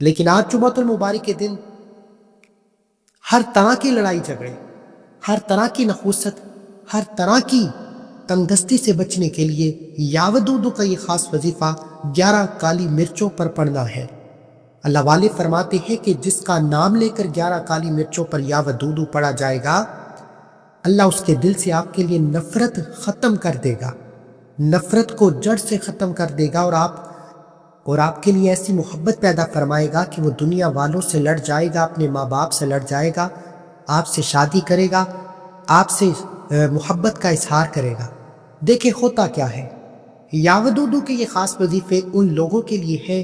لیکن آج جمعۃ المبارک کے دن ہر طرح کی لڑائی جھگڑے، ہر طرح کی نحوست، ہر طرح کی تنگدستی سے بچنے کے لیے یاودودو کا یہ خاص وظیفہ 11 کالی مرچوں پر پڑھنا ہے۔ اللہ والے فرماتے ہیں کہ جس کا نام لے کر 11 کالی مرچوں پر یاودودو پڑھا جائے گا، اللہ اس کے دل سے آپ کے لیے نفرت ختم کر دے گا، نفرت کو جڑ سے ختم کر دے گا، اور آپ کے لیے ایسی محبت پیدا فرمائے گا کہ وہ دنیا والوں سے لڑ جائے گا، اپنے ماں باپ سے لڑ جائے گا، آپ سے شادی کرے گا، آپ سے محبت کا اظہار کرے گا۔ دیکھیں ہوتا کیا ہے، یاودودو کے یہ خاص وظیفے ان لوگوں کے لیے ہے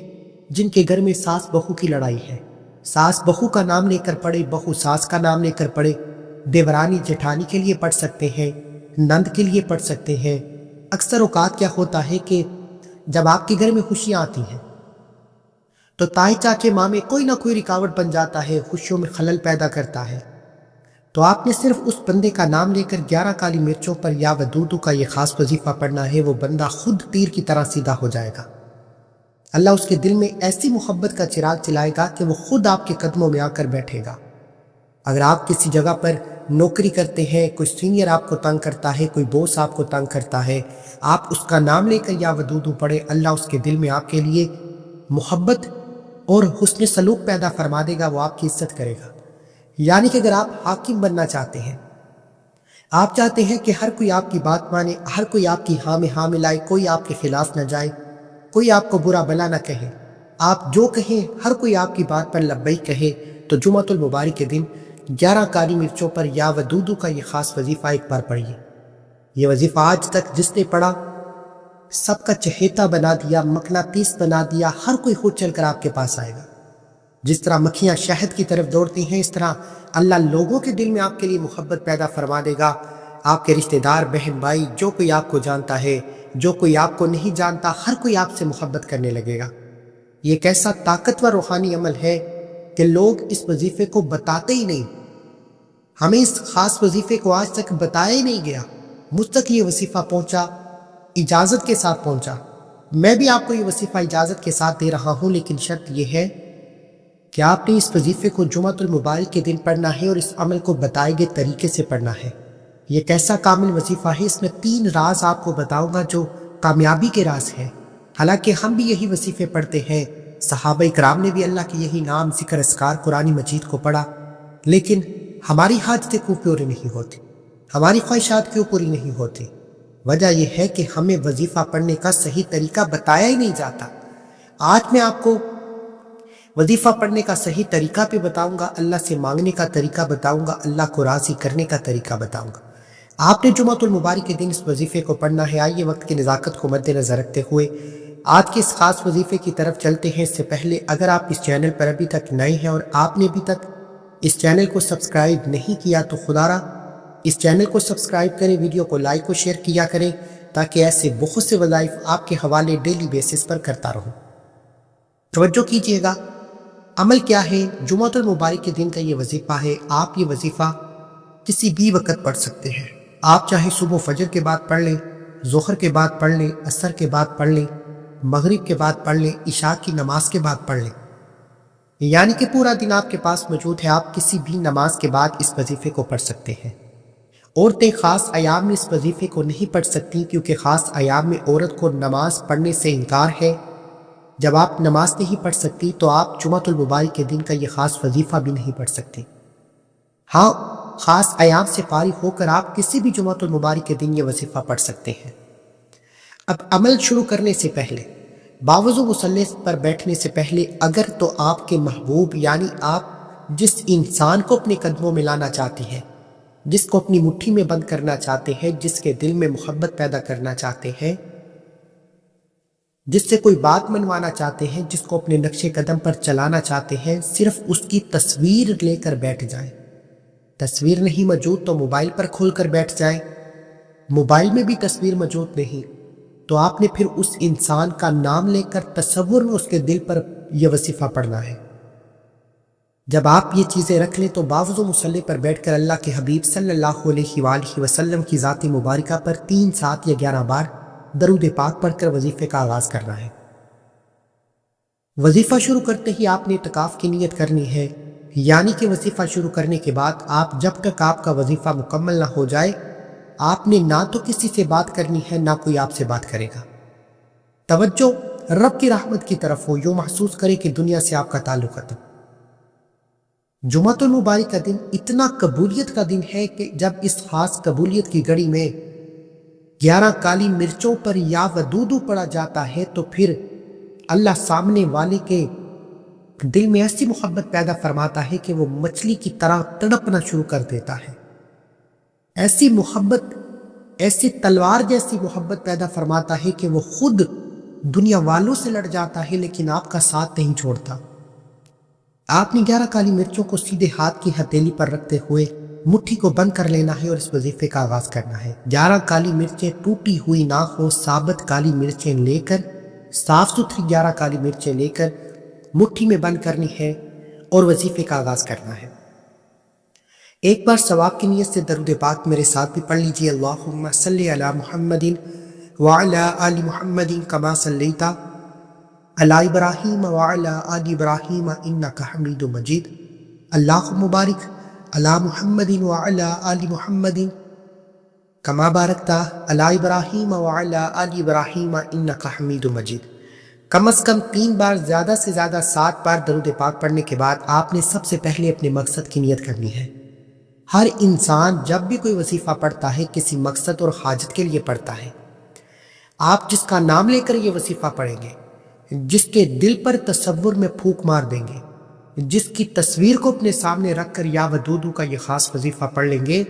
جن کے گھر میں ساس بہو کی لڑائی ہے۔ ساس بہو کا نام لے کر پڑھے، بہو ساس کا نام لے کر پڑھے، دیورانی جٹھانی کے لیے پڑھ سکتے ہیں، نند کے لیے پڑھ سکتے ہیں۔ اکثر اوقات کیا ہوتا ہے کہ جب آپ کے گھر میں خوشیاں آتی ہیں تو تائی چاچے مامے کوئی نہ کوئی رکاوٹ بن جاتا ہے، خوشیوں میں خلل پیدا کرتا ہے، تو آپ نے صرف اس بندے کا نام لے کر 11 کالی مرچوں پر یاودودو کا یہ خاص وظیفہ پڑھنا ہے۔ وہ بندہ خود تیر کی طرح سیدھا ہو جائے گا، اللہ اس کے دل میں ایسی محبت کا چراغ چلائے گا کہ وہ خود آپ کے قدموں میں آ کر بیٹھے گا۔ اگر آپ کسی جگہ پر نوکری کرتے ہیں، کوئی سینئر آپ کو تنگ کرتا ہے، کوئی بوس آپ کو تنگ کرتا ہے، آپ اس کا نام لے کر یاودودو پڑھے، اللہ اس کے دل میں آپ کے لیے محبت اور حسن سلوک پیدا فرما دے گا، وہ آپ کی عزت کرے گا۔ یعنی کہ اگر آپ حاکم بننا چاہتے ہیں، آپ چاہتے ہیں کہ ہر کوئی آپ کی بات مانے، ہر کوئی آپ کی ہاں میں ہاں ملائے، کوئی آپ کے خلاف نہ جائے، کوئی آپ کو برا بلا نہ کہے، آپ جو کہیں ہر کوئی آپ کی بات پر لبیک کہے، تو جمعۃ المبارک کے دن 11 کالی مرچوں پر یاودودو کا یہ خاص وظیفہ ایک بار پڑھیے۔ یہ وظیفہ آج تک جس نے پڑھا سب کا چہیتا بنا دیا، مقناطیس بنا دیا، ہر کوئی خود چل کر آپ کے پاس آئے گا۔ جس طرح مکھیاں شہد کی طرف دوڑتی ہیں، اس طرح اللہ لوگوں کے دل میں آپ کے لیے محبت پیدا فرما دے گا۔ آپ کے رشتہ دار، بہن بھائی، جو کوئی آپ کو جانتا ہے، جو کوئی آپ کو نہیں جانتا، ہر کوئی آپ سے محبت کرنے لگے گا۔ یہ ایک ایسا طاقتور روحانی عمل ہے کہ لوگ اس وظیفے کو بتاتے ہی نہیں۔ ہمیں اس خاص وظیفے کو آج تک بتایا ہی نہیں گیا، مجھ تک یہ وظیفہ پہنچا، اجازت کے ساتھ پہنچا۔ میں بھی آپ کو یہ وظیفہ اجازت کے ساتھ دے رہا ہوں، لیکن شرط یہ ہے کہ آپ نے اس وظیفے کو جمعۃ المبارک کے دن پڑھنا ہے اور اس عمل کو بتائے گئے طریقے سے پڑھنا ہے۔ یہ کیسا کامل وظیفہ ہے، اس میں 3 راز آپ کو بتاؤں گا جو کامیابی کے راز ہیں۔ حالانکہ ہم بھی یہی وظیفے پڑھتے ہیں، صحابہ کرام نے بھی اللہ کے یہی نام، ذکر، اذکار، قرآن مجید کو پڑھا، لیکن ہماری حاجتیں کیوں پوری نہیں ہوتی، ہماری خواہشات کیوں پوری نہیں ہوتی؟ وجہ یہ ہے کہ ہمیں وظیفہ پڑھنے کا صحیح طریقہ بتایا ہی نہیں جاتا۔ آج میں آپ کو وظیفہ پڑھنے کا صحیح طریقہ پہ بتاؤں گا، اللہ سے مانگنے کا طریقہ بتاؤں گا، اللہ کو راضی کرنے کا طریقہ بتاؤں گا۔ آپ نے جمعۃ المبارک کے دن اس وظیفے کو پڑھنا ہے۔ آئیے وقت کی نزاکت کو مد نظر رکھتے ہوئے آج کے اس خاص وظیفے کی طرف چلتے ہیں۔ اس سے پہلے اگر آپ اس چینل پر ابھی تک نئے ہیں اور آپ نے ابھی تک اس چینل کو سبسکرائب نہیں کیا تو خدا را اس چینل کو سبسکرائب کریں، ویڈیو کو لائک و شیئر کیا کریں تاکہ ایسے بہت سے وظائف آپ کے حوالے ڈیلی بیسس پر کرتا رہوں۔ توجہ کیجئے گا، عمل کیا ہے؟ جمعۃ المبارک کے دن کا یہ وظیفہ ہے۔ آپ یہ وظیفہ کسی بھی وقت پڑھ سکتے ہیں، آپ چاہے صبح فجر کے بعد پڑھ لیں، ظہر کے بعد پڑھ لیں، عصر کے بعد پڑھ لیں، مغرب کے بعد پڑھ لیں، عشاء کی نماز کے بعد پڑھ لیں، یعنی کہ پورا دن آپ کے پاس موجود ہے، آپ کسی بھی نماز کے بعد اس وظیفے کو پڑھ سکتے ہیں۔ عورتیں خاص ایام میں اس وظیفے کو نہیں پڑھ سکتی کیونکہ خاص ایام میں عورت کو نماز پڑھنے سے انکار ہے۔ جب آپ نماز نہیں پڑھ سکتی تو آپ جمعۃ المبارک کے دن کا یہ خاص وظیفہ بھی نہیں پڑھ سکتی۔ ہاں، خاص ایام سے فارغ ہو کر آپ کسی بھی جمعۃ المبارک کے دن یہ وظیفہ پڑھ سکتے ہیں۔ اب عمل شروع کرنے سے پہلے، باوضو مصلی پر بیٹھنے سے پہلے، اگر تو آپ کے محبوب یعنی آپ جس انسان کو اپنے قدموں میں لانا چاہتے ہیں، جس کو اپنی مٹھی میں بند کرنا چاہتے ہیں، جس کے دل میں محبت پیدا کرنا چاہتے ہیں، جس سے کوئی بات منوانا چاہتے ہیں، جس کو اپنے نقش قدم پر چلانا چاہتے ہیں، صرف اس کی تصویر لے کر بیٹھ جائیں۔ تصویر نہیں موجود تو موبائل پر کھول کر بیٹھ جائیں، موبائل میں بھی تصویر موجود نہیں تو آپ نے پھر اس انسان کا نام لے کر تصور میں اس کے دل پر یہ وظیفہ پڑھنا ہے۔ جب آپ یہ چیزیں رکھ لیں تو باوضو مصلی پر بیٹھ کر اللہ کے حبیب صلی اللہ علیہ وآلہ وسلم کی ذات مبارکہ پر 3، 7 یا 11 بار درود پاک پڑھ کر وظیفے کا آغاز کرنا ہے۔ وظیفہ شروع کرتے ہی آپ نے اعتکاف کی نیت کرنی ہے، یعنی کہ وظیفہ شروع کرنے کے بعد آپ جب تک آپ کا وظیفہ مکمل نہ ہو جائے آپ نے نہ تو کسی سے بات کرنی ہے نہ کوئی آپ سے بات کرے گا۔ توجہ رب کی رحمت کی طرف ہو، یوں محسوس کرے کہ دنیا سے آپ کا تعلق ختم۔ جمعۃ المبارک کا دن اتنا قبولیت کا دن ہے کہ جب اس خاص قبولیت کی گھڑی میں 11 کالی مرچوں پر یا ودودو پڑا جاتا ہے تو پھر اللہ سامنے والے کے دل میں ایسی محبت پیدا فرماتا ہے کہ وہ مچھلی کی طرح تڑپنا شروع کر دیتا ہے۔ ایسی محبت، ایسی تلوار جیسی محبت پیدا فرماتا ہے کہ وہ خود دنیا والوں سے لڑ جاتا ہے لیکن آپ کا ساتھ نہیں چھوڑتا۔ آپ نے 11 کالی مرچوں کو سیدھے ہاتھ کی ہتھیلی پر رکھتے ہوئے مٹھی کو بند کر لینا ہے اور اس وظیفے کا آغاز کرنا ہے۔ 11 کالی مرچیں ٹوٹی ہوئی نہ ہو، ثابت کالی مرچیں لے کر، صاف ستھری 11 کالی مرچیں لے کر مٹھی میں بند کرنی ہے اور وظیفے کا آغاز کرنا ہے۔ ایک بار ثواب کی نیت سے درود پاک میرے ساتھ بھی پڑھ لیجیے۔ اللہم صلی علی محمد وعلی آل محمد کما صلیت علی ابراہیم وعلی آل ابراہیم انک حمید مجید۔ اللہم بارک علی محمد وعلی آل محمد کما بارکت علی ابراہیم وعلی آل ابراہیم انک حمید مجید۔ کم از کم 3 بار، زیادہ سے زیادہ 7 بار درود پاک پڑھنے کے بعد آپ نے سب سے پہلے اپنے مقصد کی نیت کرنی ہے۔ ہر انسان جب بھی کوئی وظیفہ پڑھتا ہے کسی مقصد اور حاجت کے لیے پڑھتا ہے۔ آپ جس کا نام لے کر یہ وظیفہ پڑھیں گے، جس کے دل پر تصور میں پھونک مار دیں گے، جس کی تصویر کو اپنے سامنے رکھ کر یا ودودو کا یہ خاص وظیفہ پڑھ لیں گے،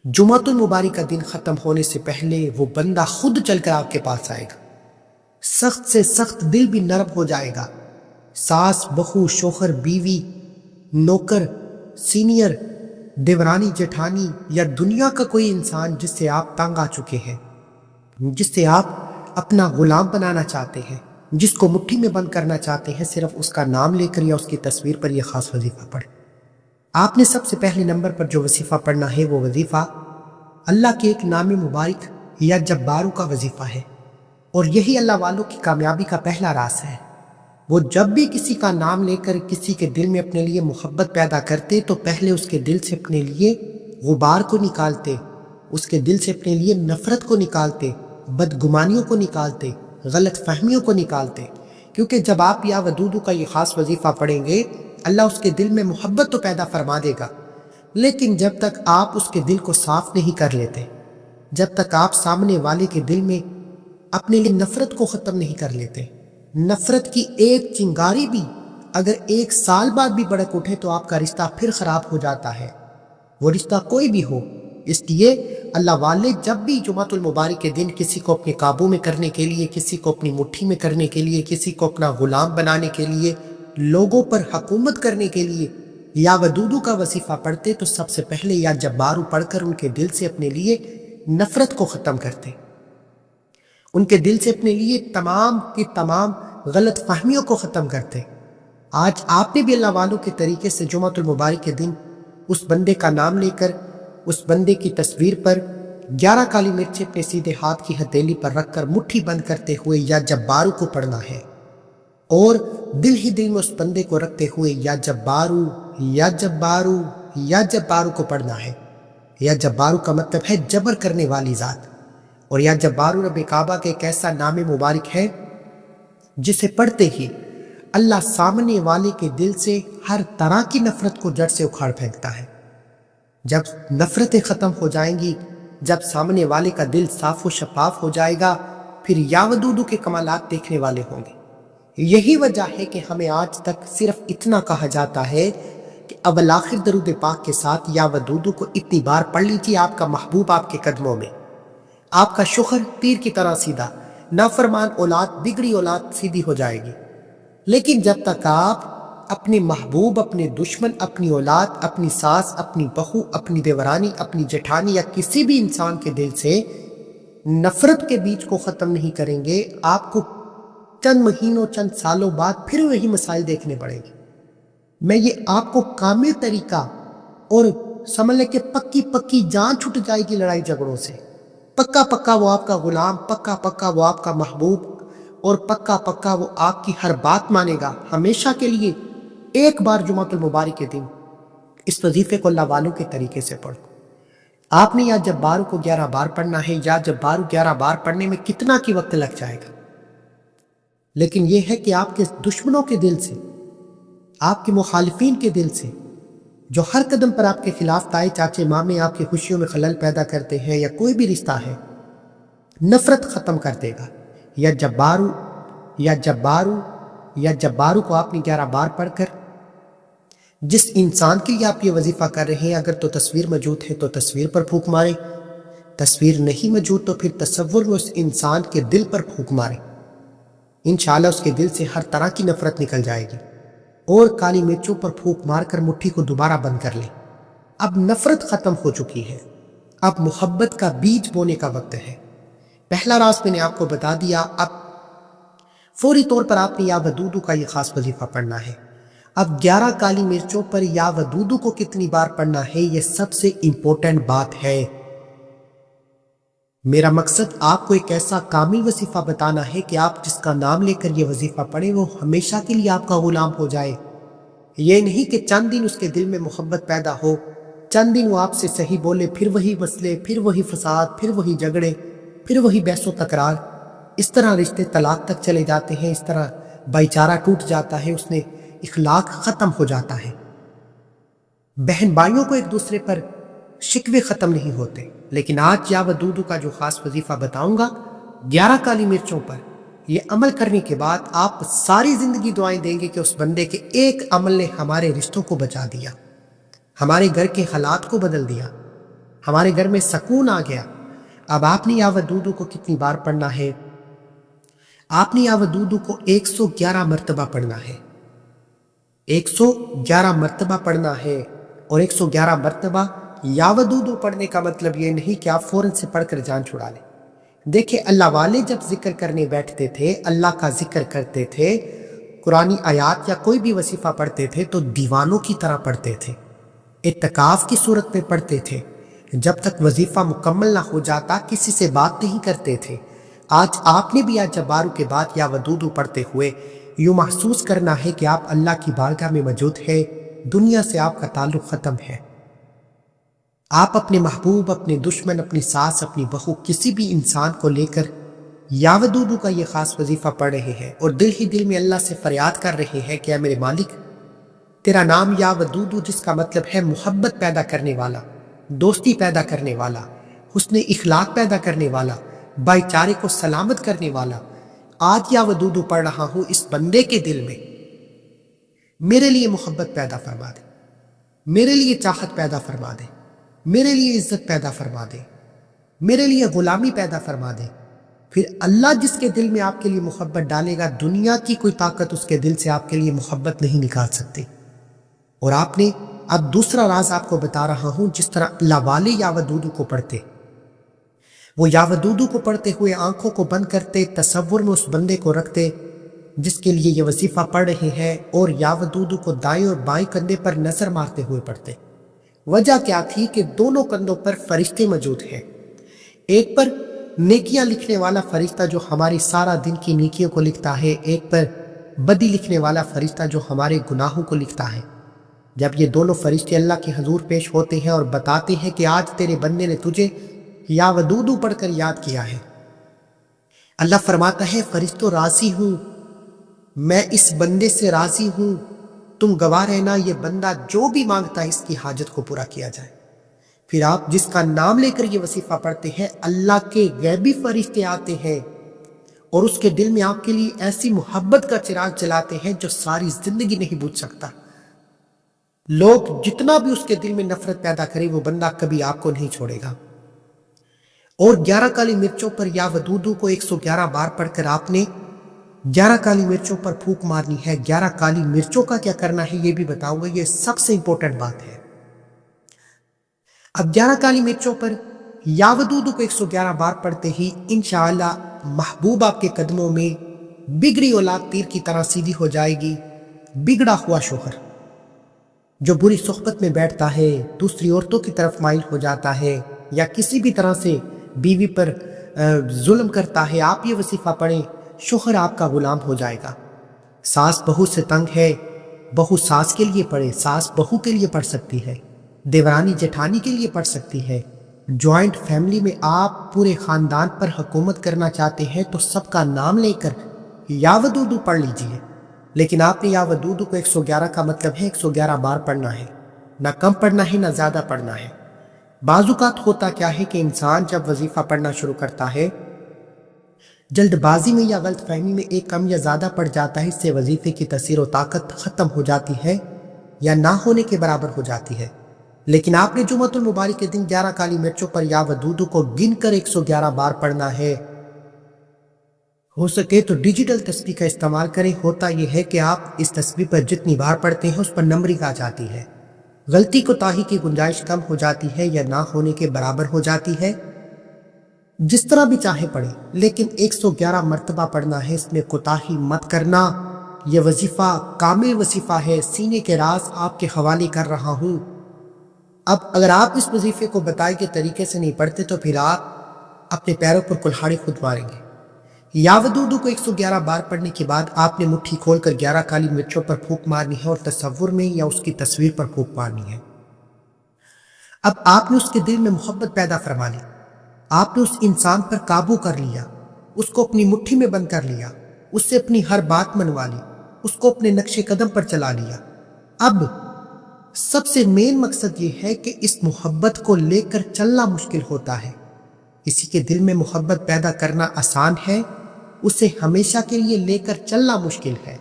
جمعۃ المبارک کا دن ختم ہونے سے پہلے وہ بندہ خود چل کر آپ کے پاس آئے گا۔ سخت سے سخت دل بھی نرم ہو جائے گا۔ ساس، بہو، شوہر، بیوی، نوکر، سینئر، دیورانی، جٹھانی یا دنیا کا کوئی انسان جس سے آپ تنگ آ چکے ہیں، جس سے آپ اپنا غلام بنانا چاہتے ہیں، جس کو مٹھی میں بند کرنا چاہتے ہیں، صرف اس کا نام لے کر یا اس کی تصویر پر یہ خاص وظیفہ پڑھیں۔ آپ نے سب سے پہلے نمبر پر جو وظیفہ پڑھنا ہے وہ وظیفہ اللہ کے ایک نام مبارک یا جبارو کا وظیفہ ہے، اور یہی اللہ والوں کی کامیابی کا پہلا راز ہے۔ وہ جب بھی کسی کا نام لے کر کسی کے دل میں اپنے لیے محبت پیدا کرتے تو پہلے اس کے دل سے اپنے لیے غبار کو نکالتے، اس کے دل سے اپنے لیے نفرت کو نکالتے، بدگمانیوں کو نکالتے، غلط فہمیوں کو نکالتے، کیونکہ جب آپ یا ودودو کا یہ خاص وظیفہ پڑھیں گے اللہ اس کے دل میں محبت تو پیدا فرما دے گا، لیکن جب تک آپ اس کے دل کو صاف نہیں کر لیتے، جب تک آپ سامنے والے کے دل میں اپنے لیے نفرت کو ختم نہیں کر لیتے، نفرت کی ایک چنگاری بھی اگر 1 سال بعد بھی بھڑک اٹھے تو آپ کا رشتہ پھر خراب ہو جاتا ہے، وہ رشتہ کوئی بھی ہو۔ اس لیے اللہ والے جب بھی جمعۃ المبارک کے دن کسی کو اپنے قابو میں کرنے کے لیے، کسی کو اپنی مٹھی میں کرنے کے لیے، کسی کو اپنا غلام بنانے کے لیے، لوگوں پر حکومت کرنے کے لیے یا ودودو کا وظیفہ پڑھتے تو سب سے پہلے یا جبارو پڑھ کر ان کے دل سے اپنے لیے نفرت کو ختم کرتے، ان کے دل سے اپنے لیے تمام کی تمام غلط فہمیوں کو ختم کرتے۔ آج آپ نے بھی اللہ والوں کے طریقے سے جمعۃ المبارک کے دن اس بندے کا نام لے کر اس بندے کی تصویر پر 11 کالی مرچیں اپنے سیدھے ہاتھ کی ہتھیلی پر رکھ کر مٹھی بند کرتے ہوئے یا جبارو کو پڑھنا ہے، اور دل ہی دل میں اس بندے کو رکھتے ہوئے یا جبارو یا جبارو یا جبارو کو پڑھنا ہے۔ یا جبارو کا مطلب ہے جبر کرنے والی ذات، اور یا جبارو رب کعبہ کا ایک ایسا نام مبارک ہے جسے پڑھتے ہی اللہ سامنے والے کے دل سے ہر طرح کی نفرت کو جڑ سے اکھاڑ پھینکتا ہے۔ جب نفرتیں ختم ہو جائیں گی، جب سامنے والے کا دل صاف و شفاف ہو جائے گا، پھر یا ودودو کے کمالات دیکھنے والے ہوں گے۔ یہی وجہ ہے کہ ہمیں آج تک صرف اتنا کہا جاتا ہے کہ اول آخر درود پاک کے ساتھ یا ودودو کو اتنی بار پڑھ لیجیے، آپ کا محبوب آپ کے قدموں میں، آپ کا شوہر تیر کی طرح سیدھا، نافرمان اولاد بگڑی اولاد سیدھی ہو جائے گی۔ لیکن جب تک آپ اپنے محبوب، اپنے دشمن، اپنی اولاد، اپنی ساس، اپنی بہو، اپنی دیورانی، اپنی جٹھانی یا کسی بھی انسان کے دل سے نفرت کے بیج کو ختم نہیں کریں گے، آپ کو چند مہینوں، چند سالوں بعد پھر وہی مسائل دیکھنے پڑیں گے۔ میں یہ آپ کو کامل طریقہ اور سمجھ لیں کہ پکی پکی جان چھٹ جائے گی لڑائی جھگڑوں سے، پکا پکا وہ آپ کا غلام، پکا پکا وہ آپ کا محبوب، اور پکا پکا وہ آپ کی ہر بات مانے گا ہمیشہ کے لیے، ایک بار جمعۃ المبارک کے دن اس وظیفے کو اللہ والوں کے طریقے سے پڑھو۔ آپ نے یا جبارو کو 11 بار پڑھنا ہے، یا جبارو 11 بار پڑھنے میں کتنا کی وقت لگ جائے گا، لیکن یہ ہے کہ آپ کے دشمنوں کے دل سے، آپ کے مخالفین کے دل سے، جو ہر قدم پر آپ کے خلاف تائے چاچے مامے آپ کی خوشیوں میں خلل پیدا کرتے ہیں، یا کوئی بھی رشتہ ہے، نفرت ختم کر دے گا۔ یا جبارو یا جبارو یا جبارو کو آپ نے 11 بار پڑھ کر، جس انسان کے لیے آپ یہ وظیفہ کر رہے ہیں، اگر تو تصویر موجود ہے تو تصویر پر پھونک مارے، تصویر نہیں موجود تو پھر تصور میں اس انسان کے دل پر پھونک مارے، انشاءاللہ اس کے دل سے ہر طرح کی نفرت نکل جائے گی، اور کالی مرچوں پر پھونک مار کر مٹھی کو دوبارہ بند کر لیں۔ اب نفرت ختم ہو چکی ہے، اب محبت کا بیج بونے کا وقت ہے۔ پہلا راز میں نے آپ کو بتا دیا، اب فوری طور پر آپ نے یا ودودو کا یہ خاص وظیفہ پڑھنا ہے۔ اب 11 کالی مرچوں پر یا ودودو کو کتنی بار پڑھنا ہے، یہ سب سے امپورٹنٹ بات ہے۔ میرا مقصد آپ کو ایک ایسا کامل وظیفہ بتانا ہے کہ آپ جس کا نام لے کر یہ وظیفہ پڑھیں وہ ہمیشہ کے لیے آپ کا غلام ہو جائے۔ یہ نہیں کہ چند دن اس کے دل میں محبت پیدا ہو، چند دن وہ آپ سے صحیح بولے، پھر وہی مسئلے، پھر وہی فساد، پھر وہی جھگڑے، پھر وہی بحث و تکرار، اس طرح رشتے طلاق تک چلے جاتے ہیں، اس طرح بھائی چارہ ٹوٹ جاتا ہے، اس نے اخلاق ختم ہو جاتا ہے، بہن بھائیوں کو ایک دوسرے پر شکوے ختم نہیں ہوتے۔ لیکن آج یا ودودو کا جو خاص وظیفہ بتاؤں گا 11 کالی مرچوں پر، یہ عمل کرنے کے بعد آپ ساری زندگی دعائیں دیں گے کہ اس بندے کے ایک عمل نے ہمارے رشتوں کو بچا دیا، ہمارے گھر کے حالات کو بدل دیا، ہمارے گھر میں سکون آ گیا۔ اب آپ نے یا ودودو کو کتنی بار پڑھنا ہے؟ آپ نے یا ودودو کو 111 مرتبہ پڑھنا ہے، 111 مرتبہ پڑھنا ہے۔ اور 111 مرتبہ یا ودودو پڑھنے کا مطلب یہ نہیں کہ آپ فوراً سے پڑھ کر جان چھڑا لیں۔ دیکھیں، اللہ والے جب ذکر کرنے بیٹھتے تھے، اللہ کا ذکر کرتے تھے، قرآنی آیات یا کوئی بھی وظیفہ پڑھتے تھے تو دیوانوں کی طرح پڑھتے تھے، اعتکاف کی صورت میں پڑھتے تھے، جب تک وظیفہ مکمل نہ ہو جاتا کسی سے بات نہیں کرتے تھے۔ آج آپ نے بھی یا جبارو کے بعد یا ودودو پڑھتے ہوئے یوں محسوس کرنا ہے کہ آپ اللہ کی بارگاہ میں موجود ہے، دنیا سے آپ کا تعلق ختم ہے۔ آپ اپنے محبوب، اپنے دشمن، اپنی ساس، اپنی بہو، کسی بھی انسان کو لے کر یا ودودو کا یہ خاص وظیفہ پڑھ رہے ہیں، اور دل ہی دل میں اللہ سے فریاد کر رہے ہیں کہ اے میرے مالک، تیرا نام یا ودودو، جس کا مطلب ہے محبت پیدا کرنے والا، دوستی پیدا کرنے والا، حسن اخلاق پیدا کرنے والا، بھائی چارے کو سلامت کرنے والا، آج یا ودودو پڑھ رہا ہوں، اس بندے کے دل میں میرے لیے محبت پیدا فرما دے، میرے لیے چاہت پیدا فرما دے، میرے لیے عزت پیدا فرما دے، میرے لیے غلامی پیدا فرما دے۔ پھر اللہ جس کے دل میں آپ کے لیے محبت ڈالے گا، دنیا کی کوئی طاقت اس کے دل سے آپ کے لیے محبت نہیں نکال سکتی۔ اور آپ نے اب دوسرا راز آپ کو بتا رہا ہوں، جس طرح اللہ والے یا ودودو کو پڑھتے، وہ یا ودودو کو پڑھتے ہوئے آنکھوں کو بند کرتے، تصور میں اس بندے کو رکھتے جس کے لیے یہ وظیفہ پڑھ رہے ہیں، اور یا ودودو کو دائیں اور بائیں کندھے پر نظر مارتے ہوئے پڑھتے۔ وجہ کیا تھی کہ دونوں کندھوں پر فرشتے موجود ہیں، ایک پر نیکیاں لکھنے والا فرشتہ جو ہماری سارا دن کی نیکیوں کو لکھتا ہے، ایک پر بدی لکھنے والا فرشتہ جو ہمارے گناہوں کو لکھتا ہے۔ جب یہ دونوں فرشتے اللہ کے حضور پیش ہوتے ہیں اور بتاتے ہیں کہ آج تیرے بندے نے تجھے یا ودودو پڑھ کر یاد کیا ہے، اللہ فرماتا ہے فرشتوں راضی ہوں، میں اس بندے سے راضی ہوں، تم گواہ رہنا یہ بندہ جو بھی مانگتا ہے اس کی حاجت کو پورا کیا جائے۔ پھر آپ جس کا نام لے کر یہ وظیفہ پڑھتے ہیں، اللہ کے غیبی فرشتے آتے ہیں اور اس کے دل میں آپ کے لیے ایسی محبت کا چراغ جلاتے ہیں جو ساری زندگی نہیں بجھ سکتا۔ لوگ جتنا بھی اس کے دل میں نفرت پیدا کرے، وہ بندہ کبھی آپ کو نہیں چھوڑے گا۔ اور 11 کالی مرچوں پر یا ودودو کو 111 بار پڑھ کر آپ نے 11 کالی مرچوں پر پھونک مارنی ہے۔ 11 کالی مرچوں کا کیا کرنا ہے یہ بھی بتاؤں گا، یہ سب سے امپورٹنٹ بات ہے۔ اب 11 کالی مرچوں پر یا ودودو کو 111 بار پڑھتے ہی انشاءاللہ محبوب آپ کے قدموں میں بگڑی اولاد تیر کی طرح سیدھی ہو جائے گی۔ بگڑا ہوا شوہر جو بری صحبت میں بیٹھتا ہے، دوسری عورتوں کی طرف مائل ہو جاتا ہے، یا کسی بھی طرح سے بیوی پر ظلم کرتا ہے، آپ یہ وظیفہ پڑھیں شوہر آپ کا غلام ہو جائے گا۔ ساس بہو سے تنگ ہے، بہو ساس کے لیے پڑھے، ساس بہو کے لیے پڑھ سکتی ہے، دیورانی جٹھانی کے لیے پڑھ سکتی ہے۔ جوائنٹ فیملی میں آپ پورے خاندان پر حکومت کرنا چاہتے ہیں تو سب کا نام لے کر یا ودودو پڑھ لیجئے، لیکن آپ نے یا ودودو کو 111 کا مطلب ہے 111 بار پڑھنا ہے، نہ کم پڑھنا ہے نہ زیادہ پڑھنا ہے۔ بعض اوقات ہوتا کیا ہے کہ انسان جب وظیفہ پڑھنا شروع کرتا ہے، جلد بازی میں یا غلط فہمی میں ایک کم یا زیادہ پڑ جاتا ہے، اس سے وظیفے کی تاثیر و طاقت ختم ہو جاتی ہے یا نہ ہونے کے برابر ہو جاتی ہے۔ لیکن آپ نے جمعۃ المبارک کے دن 11 کالی مرچوں پر یا ودودو کو گن کر 111 بار پڑھنا ہے۔ ہو سکے تو ڈیجیٹل تسبیح کا استعمال کریں۔ ہوتا یہ ہے کہ آپ اس تسبیح پر جتنی بار پڑھتے ہیں اس پر نمبرنگ آ جاتی ہے، غلطی کوتاہی کی گنجائش کم ہو جاتی ہے یا نہ ہونے کے برابر ہو جاتی ہے۔ جس طرح بھی چاہے پڑھیں، لیکن 111 مرتبہ پڑھنا ہے، اس میں کوتاہی مت کرنا۔ یہ وظیفہ کامل وظیفہ ہے، سینے کے راز آپ کے حوالے کر رہا ہوں۔ اب اگر آپ اس وظیفے کو بتائے گئے طریقے سے نہیں پڑھتے تو پھر آپ اپنے پیروں پر کلہاڑی خود ماریں گے۔ یا ودودو کو 111 بار پڑھنے کے بعد آپ نے مٹھی کھول کر 11 کالی مرچوں پر پھونک مارنی ہے اور تصور میں یا اس کی تصویر پر پھونک مارنی ہے۔ اب آپ نے اس کے دل میں محبت پیدا فرما لی، آپ نے اس انسان پر قابو کر لیا، اس کو اپنی مٹھی میں بند کر لیا، اس سے اپنی ہر بات منوا لی، اس کو اپنے نقش قدم پر چلا لیا۔ اب سب سے مین مقصد یہ ہے کہ اس محبت کو لے کر چلنا مشکل ہوتا ہے۔ کسی کے دل میں محبت پیدا کرنا آسان ہے، اسے ہمیشہ کے لیے لے کر چلنا مشکل ہے،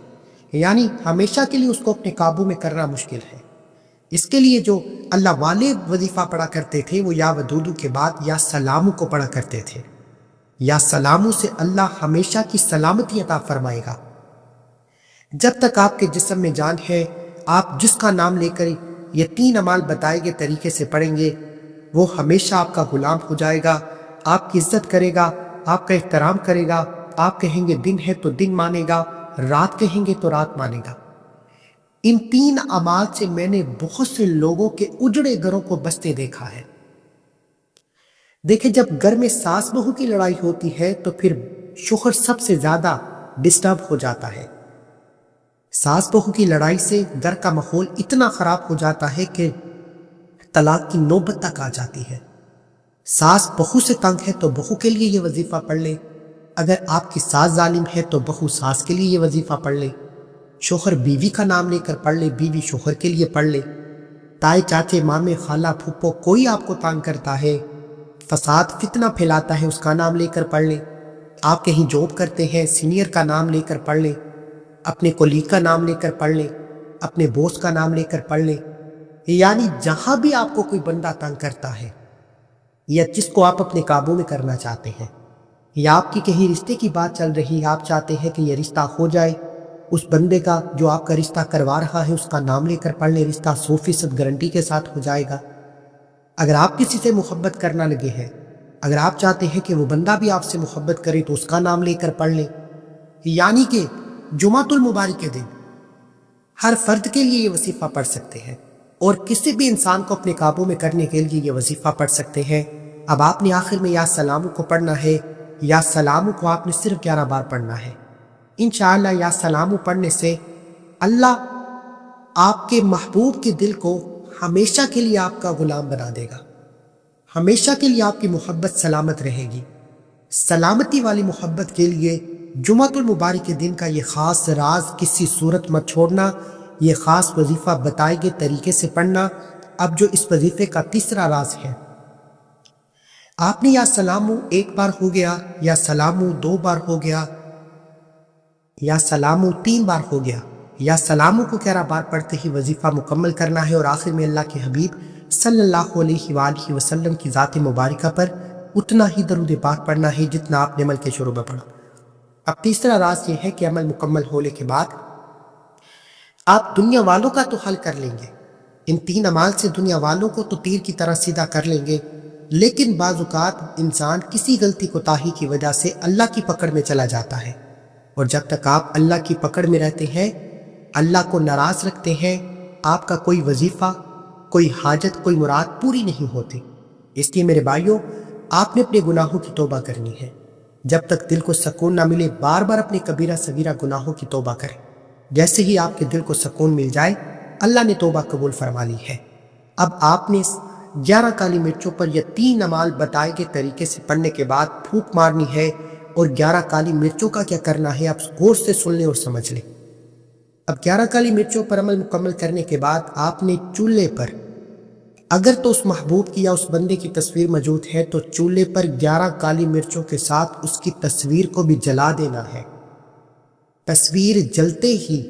یعنی ہمیشہ کے لیے اس کو اپنے قابو میں کرنا مشکل ہے۔ اس کے لیے جو اللہ والے وظیفہ پڑھا کرتے تھے وہ یا ودودو کے بعد یا سلامو کو پڑھا کرتے تھے۔ یا سلامو سے اللہ ہمیشہ کی سلامتی عطا فرمائے گا۔ جب تک آپ کے جسم میں جان ہے، آپ جس کا نام لے کر یہ 3 اعمال بتائے گئے طریقے سے پڑھیں گے، وہ ہمیشہ آپ کا غلام ہو جائے گا، آپ کی عزت کرے گا، آپ کا احترام کرے گا، آپ کہیں گے دن ہے تو دن مانے گا، رات کہیں گے تو رات مانے گا۔ ان 3 اعمال سے میں نے بہت سے لوگوں کے اجڑے گھروں کو بستے دیکھا ہے۔ دیکھیں، جب گھر میں ساس بہو کی لڑائی ہوتی ہے تو پھر شوہر سب سے زیادہ ڈسٹرب ہو جاتا ہے۔ ساس بہو کی لڑائی سے گھر کا ماحول اتنا خراب ہو جاتا ہے کہ طلاق کی نوبت تک آ جاتی ہے۔ ساس بہو سے تنگ ہے تو بہو کے لیے یہ وظیفہ پڑھ لے، اگر آپ کی ساس ظالم ہے تو بہو ساس کے لیے یہ وظیفہ پڑھ لے، شوہر بیوی کا نام لے کر پڑھ لے، بیوی شوہر کے لیے پڑھ لے، تائے چاچے مامے خالہ پھوپھو کوئی آپ کو تنگ کرتا ہے، فساد فتنہ پھیلاتا ہے، اس کا نام لے کر پڑھ لیں۔ آپ کہیں جاب کرتے ہیں، سینئر کا نام لے کر پڑھ لیں، اپنے کولیگ کا نام لے کر پڑھ لیں، اپنے بوس کا نام لے کر پڑھ لیں، یعنی جہاں بھی آپ کو کوئی بندہ تنگ کرتا ہے یا جس کو آپ اپنے قابو میں کرنا چاہتے ہیں، یا آپ کی کہیں رشتے کی بات چل رہی ہے، آپ چاہتے ہیں کہ یہ رشتہ ہو جائے، اس بندے کا جو آپ کا رشتہ کروا رہا ہے اس کا نام لے کر پڑھ لیں، رشتہ 100% گارنٹی کے ساتھ ہو جائے گا۔ اگر آپ کسی سے محبت کرنا لگے ہیں، اگر آپ چاہتے ہیں کہ وہ بندہ بھی آپ سے محبت کرے تو اس کا نام لے کر پڑھ لیں، یعنی کہ جمعۃ المبارک کے دن ہر فرد کے لیے یہ وظیفہ پڑھ سکتے ہیں اور کسی بھی انسان کو اپنے قابو میں کرنے کے لیے یہ وظیفہ پڑھ سکتے ہیں۔ اب آپ نے آخر میں یا سلامو کو پڑھنا ہے، یا سلامو کو آپ نے صرف 11 بار پڑھنا ہے۔ انشاءاللہ یا سلامو پڑھنے سے اللہ آپ کے محبوب کے دل کو ہمیشہ کے لیے آپ کا غلام بنا دے گا، ہمیشہ کے لیے آپ کی محبت سلامت رہے گی۔ سلامتی والی محبت کے لیے جمعۃ المبارک کے دن کا یہ خاص راز کسی صورت مت چھوڑنا، یہ خاص وظیفہ بتائے گئے طریقے سے پڑھنا۔ اب جو اس وظیفے کا تیسرا راز ہے، آپ نے یا سلامو 1 بار ہو گیا، یا سلامو 2 بار ہو گیا، یا سلامو 3 بار ہو گیا، یا سلامو کو 11 بار پڑھتے ہی وظیفہ مکمل کرنا ہے اور آخر میں اللہ کے حبیب صلی اللہ علیہ وآلہ وسلم کی ذات مبارکہ پر اتنا ہی درود پاک پڑھنا ہے جتنا آپ نے عمل کے شروع میں پڑھا۔ اب تیسرا راز یہ ہے کہ عمل مکمل ہونے کے بعد آپ دنیا والوں کا تو حل کر لیں گے، ان 3 اعمال سے دنیا والوں کو تو تیر کی طرح سیدھا کر لیں گے، لیکن بعض اوقات انسان کسی غلطی کوتاہی کی وجہ سے اللہ کی پکڑ میں چلا جاتا ہے، اور جب تک آپ اللہ کی پکڑ میں رہتے ہیں، اللہ کو ناراض رکھتے ہیں، آپ کا کوئی وظیفہ، کوئی حاجت، کوئی مراد پوری نہیں ہوتی۔ اس لیے میرے بھائیوں، آپ نے اپنے گناہوں کی توبہ کرنی ہے، جب تک دل کو سکون نہ ملے بار بار اپنے کبیرہ صغیرہ گناہوں کی توبہ کریں۔ جیسے ہی آپ کے دل کو سکون مل جائے اللہ نے توبہ قبول فرما لی ہے۔ اب آپ نے 11 کالی مرچوں پر یہ 3 اعمال بتائے گئے طریقے سے پڑھنے کے بعد پھونک مارنی ہے، اور 11 کالی مرچوں کا کیا کرنا ہے آپ غور سے سن لیں اور سمجھ لیں۔ اب 11 کالی مرچوں پر عمل مکمل کرنے کے بعد آپ نے چولہے پر، اگر تو اس محبوب کی یا اس بندے کی تصویر موجود ہے تو چولہے پر 11 کالی مرچوں کے ساتھ اس کی تصویر کو بھی جلا دینا ہے۔ تصویر جلتے ہی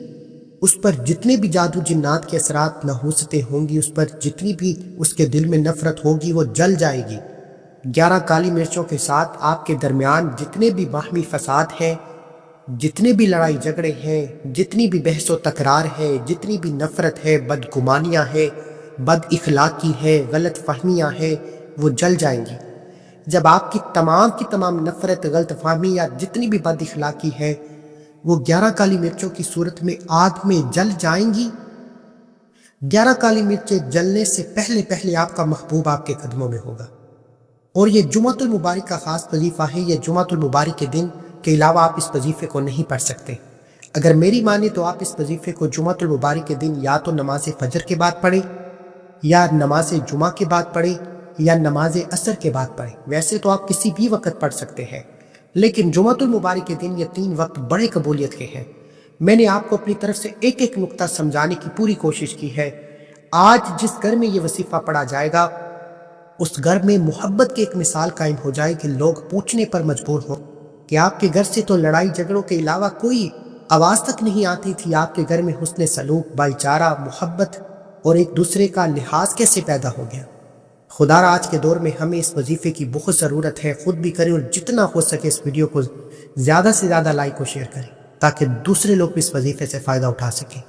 اس پر جتنے بھی جادو جنات کے اثرات نحوستیں ہوں گی، اس پر جتنی بھی اس کے دل میں نفرت ہوگی وہ جل جائے گی۔ 11 کالی مرچوں کے ساتھ آپ کے درمیان جتنے بھی باہمی فساد ہیں، جتنے بھی لڑائی جھگڑے ہیں، جتنی بھی بحث و تکرار ہے، جتنی بھی نفرت ہے، بدگمانیاں ہیں، بد اخلاقی ہے، غلط فہمیاں ہیں، وہ جل جائیں گی۔ جب آپ کی تمام نفرت، غلط فہمی یا جتنی بھی بد اخلاقی ہے وہ 11 کالی مرچوں کی صورت میں آگ میں جل جائیں گی، 11 کالی مرچیں جلنے سے پہلے آپ کا محبوب آپ کے قدموں میں ہوگا۔ اور یہ جمعۃ المبارک کا خاص وظیفہ ہے۔ یہ جمعۃ المبارک کے دن کے علاوہ آپ اس وظیفے کو نہیں پڑھ سکتے۔ اگر میری مانے تو آپ اس وظیفے کو جمعۃ المبارک کے دن یا تو نماز فجر کے بعد پڑھیں، یا نماز جمعہ کے بعد پڑھیں، یا نماز عصر کے بعد پڑھیں۔ ویسے تو آپ کسی بھی وقت پڑھ سکتے ہیں، لیکن جمعۃ المبارک کے دن یہ 3 وقت بڑے قبولیت کے ہیں۔ میں نے آپ کو اپنی طرف سے ایک نقطہ سمجھانے کی پوری کوشش کی ہے۔ آج جس گھر میں یہ وظیفہ پڑھا جائے گا اس گھر میں محبت کی ایک مثال قائم ہو جائے کہ لوگ پوچھنے پر مجبور ہوں کہ آپ کے گھر سے تو لڑائی جھگڑوں کے علاوہ کوئی آواز تک نہیں آتی تھی، آپ کے گھر میں حسن سلوک، بھائی چارہ، محبت اور ایک دوسرے کا لحاظ کیسے پیدا ہو گیا۔ خدا را آج کے دور میں ہمیں اس وظیفے کی بہت ضرورت ہے۔ خود بھی کریں اور جتنا ہو سکے اس ویڈیو کو زیادہ سے زیادہ لائک اور شیئر کریں تاکہ دوسرے لوگ بھی اس وظیفے سے فائدہ اٹھا سکیں۔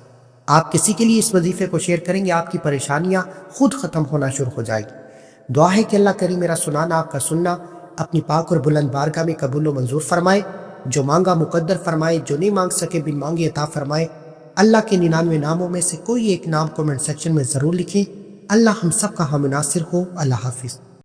آپ کسی کے لیے اس وظیفے کو شیئر کریں گے آپ کی پریشانیاں خود ختم ہونا شروع ہو جائے گی۔ دعا ہے کہ اللہ کریم میرا سنانا، آپ کا سننا اپنی پاک اور بلند بارگاہ میں قبول و منظور فرمائے، جو مانگا مقدر فرمائے، جو نہیں مانگ سکے بن مانگے عطا فرمائے۔ اللہ کے 99 ناموں میں سے کوئی ایک نام کمنٹ سیکشن میں ضرور لکھیں۔ اللہ ہم سب کا ہم ناصر ہو۔ اللہ حافظ۔